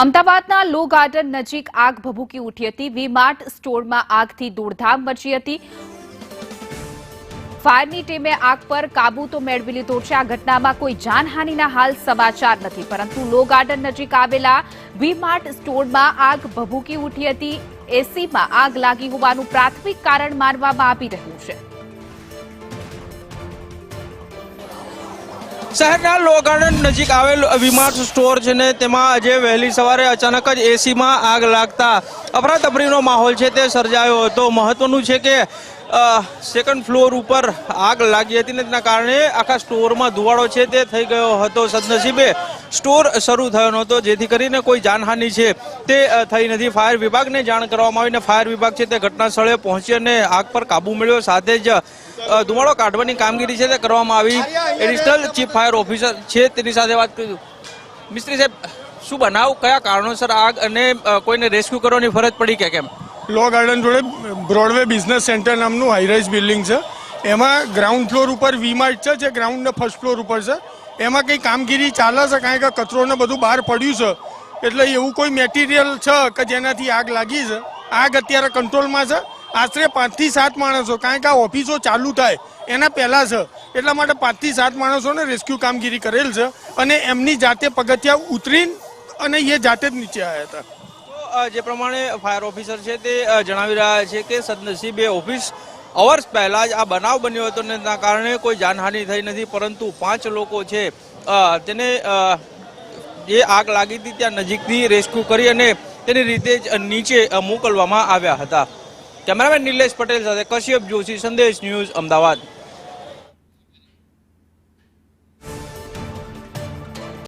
અમદાવાદના લો ગાર્ડન નજીક આગ ભભૂકી ઉઠી હતી। વી-માર્ટ સ્ટોરમાં આગથી દોડધામ મચી હતી। ફાયરની ટીમે આગ પર કાબુ તો મેળવી લીધો છે। આ ઘટનામાં કોઈ જાનહાનિના હાલ સમાચાર નથી, પરંતુ લો ગાર્ડન નજીક આવેલા વી-માર્ટ સ્ટોરમાં આગ ભભૂકી ઉઠી હતી। એસીમાં આગ લાગી હોવાનું પ્રાથમિક કારણ માનવામાં આવી રહ્યું છે। શહેરના લો ગાર્ડન નજીક આવેલ વી-માર્ટ સ્ટોર છે ને તેમાં આજે વહેલી સવારે અચાનક જ એસીમાં આગ લાગતા અફરાતફરીનો માહોલ છે તે સર્જાયો હતો। મહત્વનું છે કે સેકન્ડ ફ્લોર ઉપર આગ લાગી હતી ને તેના કારણે આખા સ્ટોરમાં ધુવાડો છે તે થઈ ગયો હતો। સદનસીબે સ્ટોર શરૂ થયો નહોતો, જેથી કરીને કોઈ જાનહાનિ છે તે થઈ નથી। ફાયર વિભાગને જાણ કરવામાં આવી ને ફાયર વિભાગ છે તે ઘટના સ્થળે પહોંચી અને આગ પર કાબુ મેળવ્યો। સાથે જ ધુમાડો કાઢવાની કામગીરી છે તે કરવામાં આવી। એડિશનલ ચીફ ફાયર ઓફિસર છે તેની સાથે વાત કરીશું। મિસ્ત્રી સાહેબ, શું બનાવ, કયા કારણોસર આગ અને કોઈને રેસ્ક્યુ કરવાની ફરજ પડી કે કેમ? લો ગાર્ડન જોડે બ્રોડવે બિઝનેસ સેન્ટર નામનું હાઈરાઇઝ બિલ્ડિંગ છે। એમાં ગ્રાઉન્ડ ફ્લોર ઉપર વી-માર્ટ છે, જે ગ્રાઉન્ડના ફર્સ્ટ ફ્લોર ઉપર છે। એમાં કંઈ કામગીરી ચાલે છે, કારણ કે કચરો ને બધું બહાર પડ્યું છે, એટલે એવું કોઈ મેટિરિયલ છે કે જેનાથી આગ લાગી છે। આગ અત્યારે કંટ્રોલમાં છે। આશરે 5 થી 7 માણસો, કારણ કે આ ઓફિસો ચાલુ થાય એના પહેલાં છે, એટલા માટે 5 થી 7 માણસોને રેસ્ક્યુ કામગીરી કરેલ છે અને એમની જાતે પગથિયા ઉતરીને અને એ જાતે જ નીચે આવ્યા હતા। જે પ્રમાણે ફાયર ઓફિસર છે તે જણાવી રહ્યા છે કે સદનસીબે ઓફિસ અવર્સ પહેલા જ આ બનાવ બન્યો હતો ને તેના કારણે કોઈ જાનહાનિ થઈ નથી, પરંતુ 5 લોકો છે તેને જે આગ લાગી હતી ત્યાં નજીકથી રેસ્ક્યુ કરી અને તેની રીતે જ નીચે મોકલવામાં આવ્યા હતા। કેમેરામેન નિલેશ પટેલ સાથે કશ્યપ જોશી, સંદેશ ન્યૂઝ, અમદાવાદ।